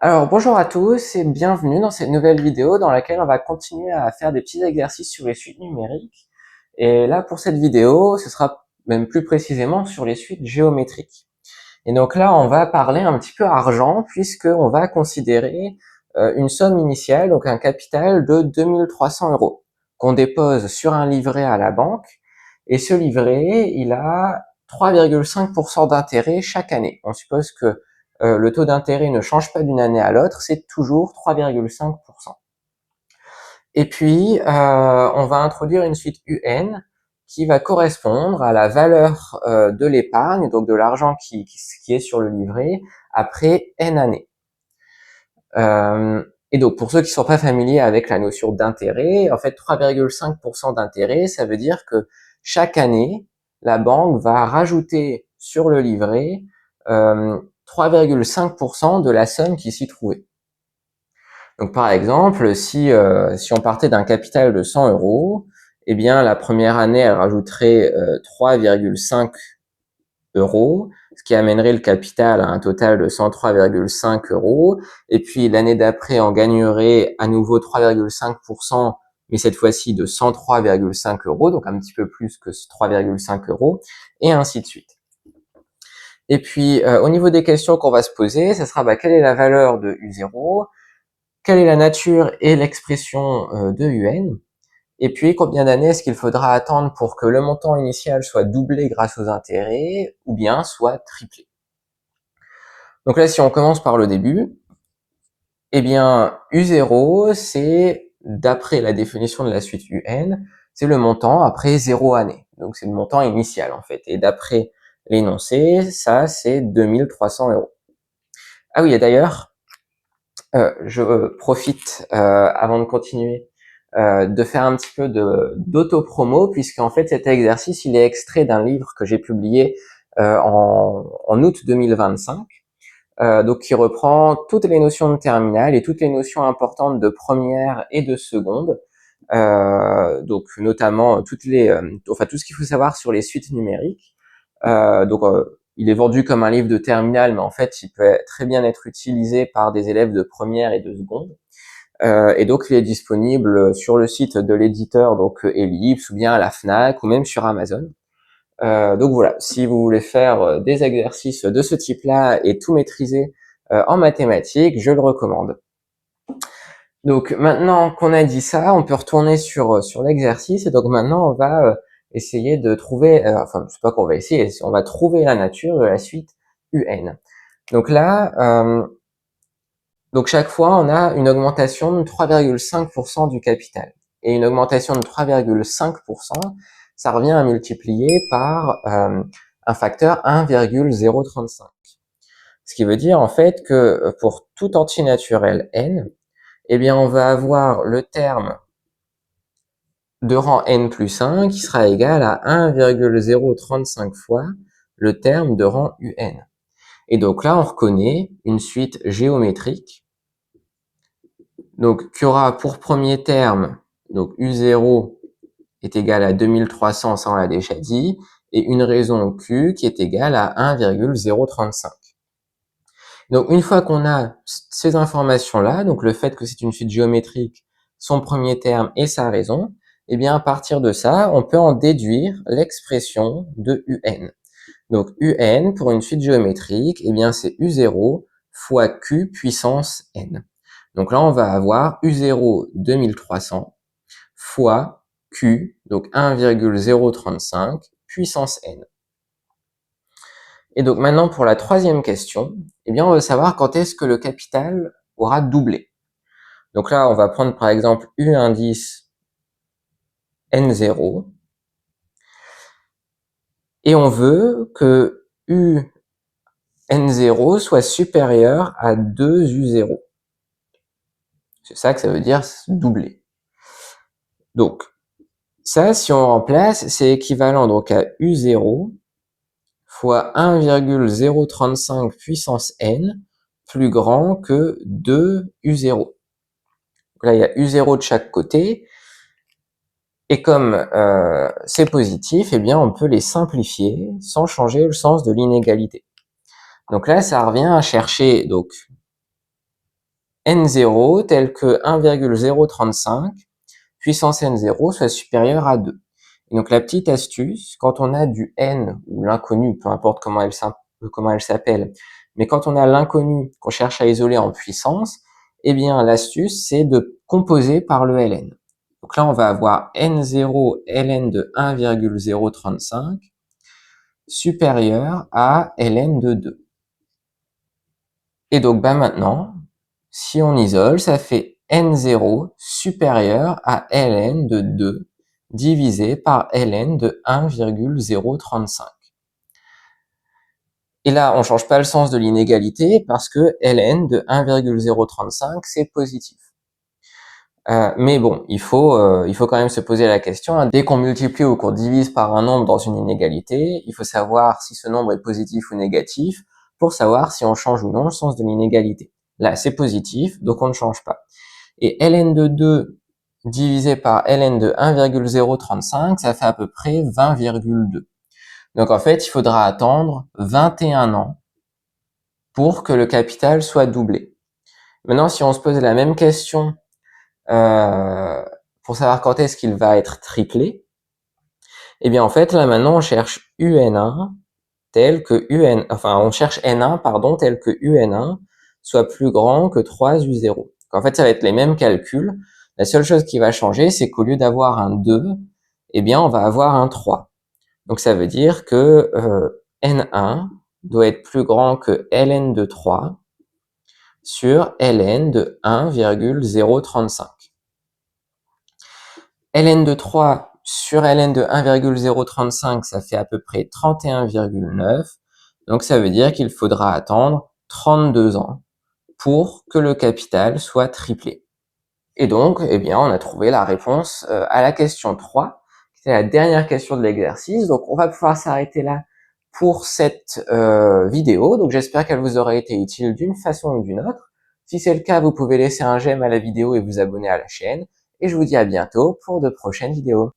Alors bonjour à tous et bienvenue dans cette nouvelle vidéo dans laquelle on va continuer à faire des petits exercices sur les suites numériques. Et là pour cette vidéo, ce sera même plus précisément sur les suites géométriques. Et donc là on va parler un petit peu argent puisqu'on va considérer une somme initiale, donc un capital de 2300 € qu'on dépose sur un livret à la banque. Et ce livret, il a 3,5% d'intérêt chaque année. On suppose que le taux d'intérêt ne change pas d'une année à l'autre, c'est toujours 3,5%. Et puis, on va introduire une suite UN qui va correspondre à la valeur de l'épargne, donc de l'argent qui est sur le livret, après N années. Et donc, pour ceux qui ne sont pas familiers avec la notion d'intérêt, en fait, 3,5% d'intérêt, ça veut dire que chaque année, la banque va rajouter sur le livret 3,5% de la somme qui s'y trouvait. Donc, par exemple, si on partait d'un capital de 100 €, eh bien, la première année, elle rajouterait 3,5 €, ce qui amènerait le capital à un total de 103,5 €. Et puis l'année d'après, on gagnerait à nouveau 3,5%, mais cette fois-ci de 103,5 €, donc un petit peu plus que 3,5 €, et ainsi de suite. Et puis au niveau des questions qu'on va se poser, ça sera quelle est la valeur de U0, quelle est la nature et l'expression de UN, et puis combien d'années est-ce qu'il faudra attendre pour que le montant initial soit doublé grâce aux intérêts, ou bien soit triplé. Donc là, si on commence par le début, eh bien, U0, c'est, d'après la définition de la suite UN, c'est le montant après 0 année. Donc c'est le montant initial, en fait. Et d'après l'énoncé, ça, c'est 2300 €. Ah oui, et d'ailleurs, je profite, avant de continuer, de faire un petit peu d'auto-promo, puisqu'en fait, cet exercice, il est extrait d'un livre que j'ai publié en août 2025. Donc qui reprend toutes les notions de terminale et toutes les notions importantes de première et de seconde, donc notamment tout ce qu'il faut savoir sur les suites numériques. Il est vendu comme un livre de terminale, mais en fait il peut très bien être utilisé par des élèves de première et de seconde. Et donc il est disponible sur le site de l'éditeur, donc Ellipse, ou bien à la Fnac, ou même sur Amazon. Donc voilà, si vous voulez faire des exercices de ce type-là et tout maîtriser en mathématiques, je le recommande. Donc maintenant qu'on a dit ça, on peut retourner sur l'exercice, et donc maintenant on va essayer de trouver, enfin je sais pas qu'on va essayer, on va trouver la nature de la suite UN. Donc là, donc chaque fois on a une augmentation de 3,5% du capital. Et une augmentation de 3,5%, ça revient à multiplier par un facteur 1,035. Ce qui veut dire en fait que pour tout entier naturel n, eh bien on va avoir le terme de rang n plus 1 qui sera égal à 1,035 fois le terme de rang un. Et donc là on reconnaît une suite géométrique, donc qui aura pour premier terme, donc U0 est égal à 2300, ça on l'a déjà dit, et une raison Q qui est égale à 1,035. Donc une fois qu'on a ces informations-là, donc le fait que c'est une suite géométrique, son premier terme et sa raison, eh bien à partir de ça, on peut en déduire l'expression de UN. Donc UN pour une suite géométrique, eh bien c'est U0 fois Q puissance N. Donc là on va avoir U0 2300 fois Q, donc 1,035 puissance N. Et donc maintenant pour la troisième question, eh bien on veut savoir quand est-ce que le capital aura doublé. Donc là on va prendre par exemple U indice N0, et on veut que U N0 soit supérieur à 2U0. C'est ça que ça veut dire doubler. Donc ça, si on remplace, c'est équivalent donc à U0 fois 1,035 puissance n plus grand que 2U0. Donc là, il y a U0 de chaque côté. Et comme c'est positif, eh bien, on peut les simplifier sans changer le sens de l'inégalité. Donc là, ça revient à chercher donc n0 tel que 1,035 puissance n0 soit supérieur à 2. Et donc la petite astuce, quand on a du n ou l'inconnu, peu importe comment elle s'appelle, mais quand on a l'inconnu qu'on cherche à isoler en puissance, eh bien l'astuce c'est de composer par le ln. Donc là on va avoir n0 ln de 1,035 supérieur à ln de 2. Et donc maintenant, si on isole, ça fait n0 supérieur à ln de 2 divisé par ln de 1,035. Et là, on change pas le sens de l'inégalité parce que ln de 1,035, c'est positif. Mais bon, il faut quand même se poser la question, dès qu'on multiplie ou qu'on divise par un nombre dans une inégalité, il faut savoir si ce nombre est positif ou négatif pour savoir si on change ou non le sens de l'inégalité. Là, c'est positif, donc on ne change pas. Et ln de 2 divisé par ln de 1,035, ça fait à peu près 20,2. Donc en fait, il faudra attendre 21 ans pour que le capital soit doublé. Maintenant, si on se pose la même question pour savoir quand est-ce qu'il va être triplé, eh bien en fait là maintenant on cherche UN1 tel que on cherche N1 pardon tel que UN1 soit plus grand que 3U0. Donc, en fait ça va être les mêmes calculs. La seule chose qui va changer c'est qu'au lieu d'avoir un 2, eh bien on va avoir un 3. Donc ça veut dire que N1 doit être plus grand que ln de 3 sur ln de 1,035. ln de 3 sur ln de 1,035, ça fait à peu près 31,9. Donc ça veut dire qu'il faudra attendre 32 ans pour que le capital soit triplé. Et donc, eh bien, on a trouvé la réponse à la question 3, qui était la dernière question de l'exercice. Donc on va pouvoir s'arrêter là pour cette vidéo. Donc j'espère qu'elle vous aura été utile d'une façon ou d'une autre. Si c'est le cas, vous pouvez laisser un j'aime à la vidéo et vous abonner à la chaîne. Et je vous dis à bientôt pour de prochaines vidéos.